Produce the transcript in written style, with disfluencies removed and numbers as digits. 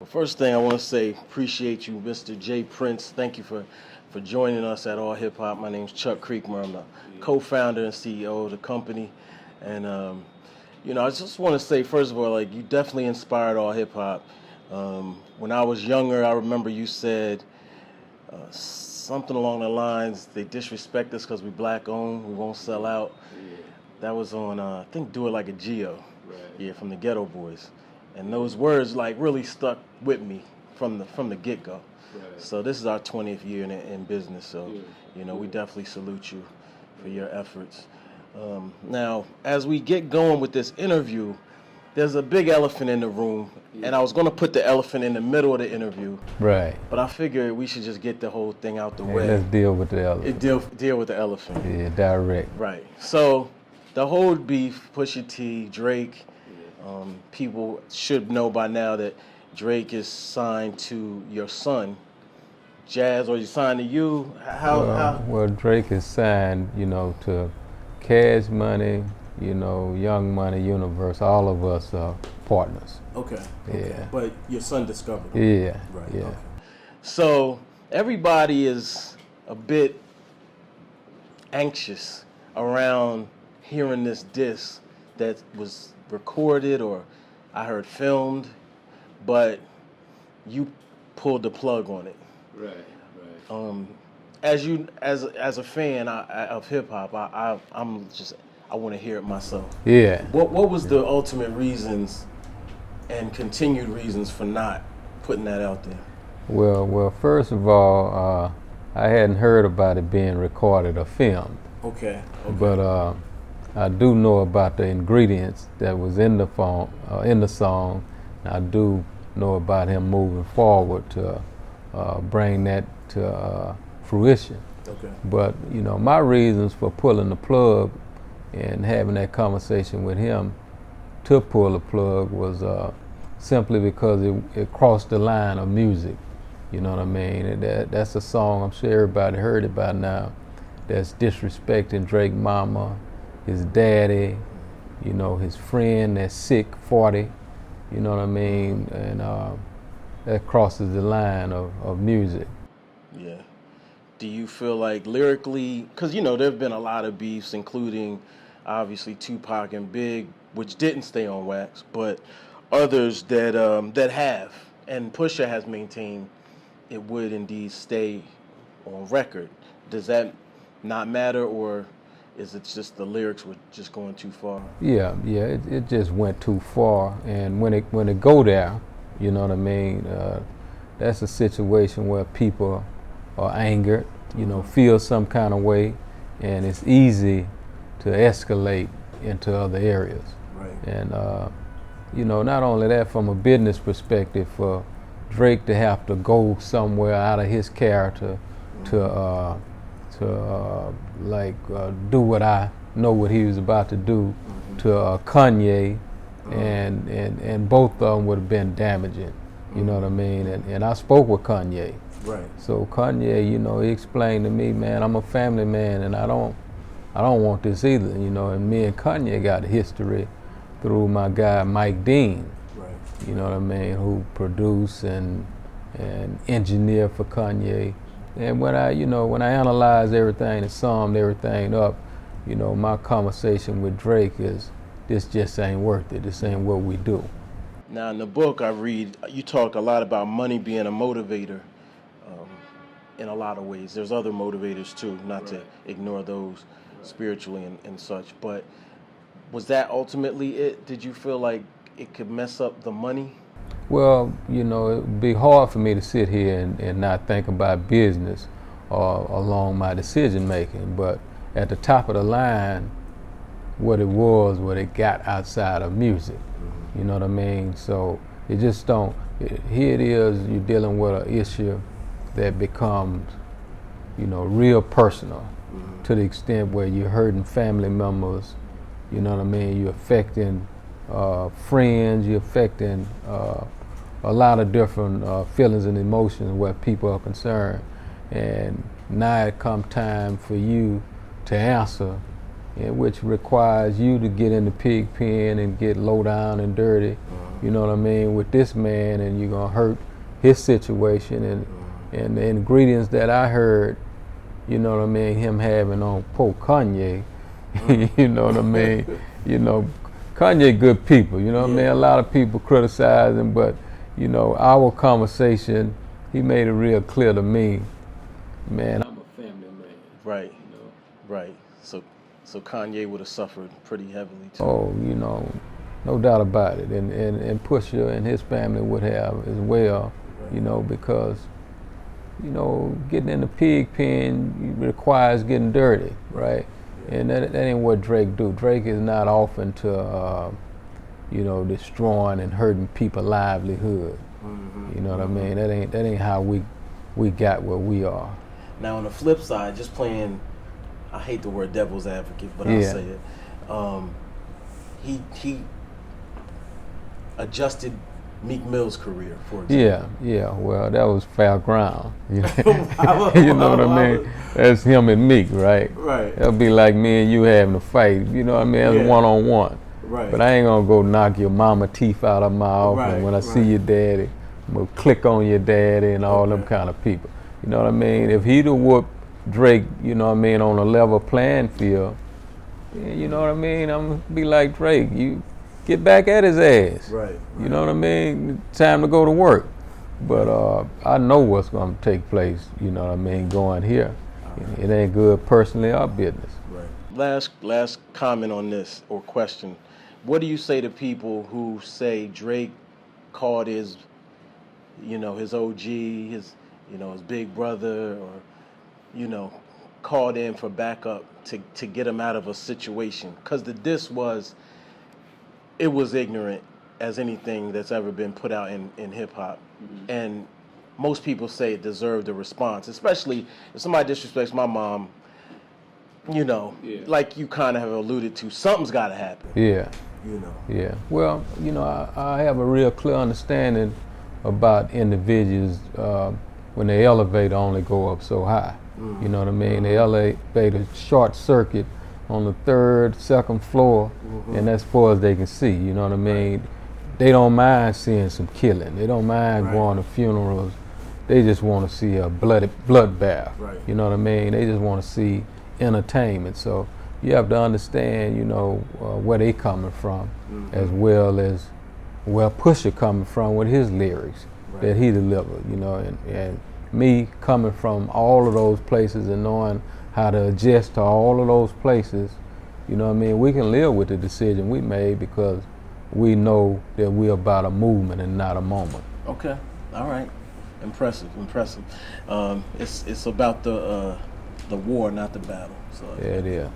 First thing I want to say, appreciate you, Mr. J. Prince. Thank you for joining us at AllHipHop. My name's Chuck Creekmur. I'm the co-founder and CEO of the company. And, I just want to say, first of all, like, you definitely inspired AllHipHop. When I was younger, I remember you said something along the lines, they disrespect us because we black owned, we won't sell out. Yeah. That was on, I think, Do It Like a Geo. Right. Yeah, from the Ghetto Boys. And those words like really stuck with me from the get-go. Right. So this is our 20th year in business. So, Yeah. We definitely salute you for your efforts. Now, as we get going with this interview, there's a big elephant in the room. And I was going to put the elephant in the middle of the interview. Right. But I figured we should just get the whole thing out the way. Let's deal with the elephant. Deal with the elephant. Yeah, direct. Right. So the whole beef, Pusha T, Drake, people should know by now that Drake is signed to your son, Jazz, or he's signed to you. Well, Drake is signed, to Cash Money, Young Money, Universe. All of us are partners. Okay. Yeah. But your son discovered him. Yeah. Right. Yeah. Okay. So everybody is a bit anxious around hearing this diss that was recorded or I heard filmed, but you pulled the plug on it. Right. As a fan of hip hop, I want to hear it myself. Yeah. What was the ultimate reasons and continued reasons for not putting that out there? Well, first of all, I hadn't heard about it being recorded or filmed. Okay. But I do know about the ingredients that was in the song. I do know about him moving forward to bring that to fruition. Okay. But my reasons for pulling the plug and having that conversation with him to pull the plug was simply because it crossed the line of music. You know what I mean? That's a song, I'm sure everybody heard it by now, that's disrespecting Drake mama, his daddy, his friend that's sick, 40, you know what I mean? And that crosses the line of music. Yeah. Do you feel like lyrically, because there have been a lot of beefs, including obviously Tupac and Big, which didn't stay on wax, but others that have, and Pusha has maintained it would indeed stay on record. Does that not matter, or is it just the lyrics were just going too far? Yeah, it just went too far, and when it go there, you know what I mean, that's a situation where people are angered, feel some kind of way, and it's easy to escalate into other areas. Right. And not only that, from a business perspective, for Drake to have to go somewhere out of his character to do what I know what he was about to do to Kanye, and both of them would have been damaging. You know what I mean? And I spoke with Kanye. Right. So Kanye, he explained to me, man, I'm a family man, and I don't want this either. And me and Kanye got a history through my guy Mike Dean. Right. You know what I mean? Who produced and engineered for Kanye. And when I analyzed everything and summed everything up, my conversation with Drake is, this just ain't worth it. This ain't what we do. Now, in the book I read, you talk a lot about money being a motivator in a lot of ways. There's other motivators too, not to ignore those spiritually and such. But was that ultimately it? Did you feel like it could mess up the money? Well, it would be hard for me to sit here and not think about business along my decision making. But at the top of the line, what it got outside of music. You know what I mean? So it just don't, here it is, you're dealing with an issue that becomes, real personal to the extent where you're hurting family members, you know what I mean? You're affecting friends, you're affecting a lot of different feelings and emotions where people are concerned. And now it come time for you to answer, which requires you to get in the pig pen and get low down and dirty you know what I mean, with this man, and you're gonna hurt his situation, and the ingredients that I heard, you know what I mean, him having on poor Kanye, you know what I mean, you know, Kanye good people, you know what I mean, a lot of people criticize him, but you know, our conversation, he made it real clear to me, man, I'm a family man. Right. You know? Right. So Kanye would have suffered pretty heavily too. Oh, you know, no doubt about it. And Pusha and his family would have as well, you know, because, you know, getting in the pig pen requires getting dirty, right? And that ain't what Drake do. Drake is not often to, you know, destroying and hurting people's livelihood. You know what I mean? That ain't how we got where we are. Now on the flip side, just playing, I hate the word devil's advocate, but I'll say it. He adjusted Meek Mill's career, for example. Yeah. Well, that was foul ground. You know, you know what I mean? That's him and Meek, right? Right. It'll be like me and you having a fight. You know what I mean? That's one-on-one. Right. But I ain't gonna go knock your mama teeth out of my mouth, and when I see your daddy, I'm gonna click on your daddy and all them kind of people. You know what I mean? If he'd have whooped Drake, you know what I mean, on a level playing field, you know what I mean? I'm gonna be like, Drake, you get back at his ass. Right. You know what I mean? Time to go to work. But I know what's gonna take place, you know what I mean, going here. It ain't good personally or business. Right. Last comment on this, or question. What do you say to people who say Drake called his, you know, his OG, his, you know, his big brother, or, you know, called in for backup to get him out of a situation? Because the diss was, it was ignorant as anything that's ever been put out in hip hop. And most people say it deserved a response, especially if somebody disrespects my mom, you know, like you kind of have alluded to, something's got to happen. Yeah. You know. Yeah. Well, you know, I have a real clear understanding about individuals when the elevator only go up so high. You know what I mean? The elevator short circuit on the second floor, and that's as far as they can see. You know what I mean? They don't mind seeing some killing. They don't mind going to funerals. They just want to see a bloodbath. You know what I mean? They just want to see entertainment. So you have to understand, you know, where they coming from, as well as where Pusha coming from with his lyrics that he delivered. You know, and me coming from all of those places and knowing how to adjust to all of those places. You know what I mean? We can live with the decision we made because we know that we're about a movement and not a moment. Okay. All right. Impressive. It's about the war, not the battle. So yeah, it is.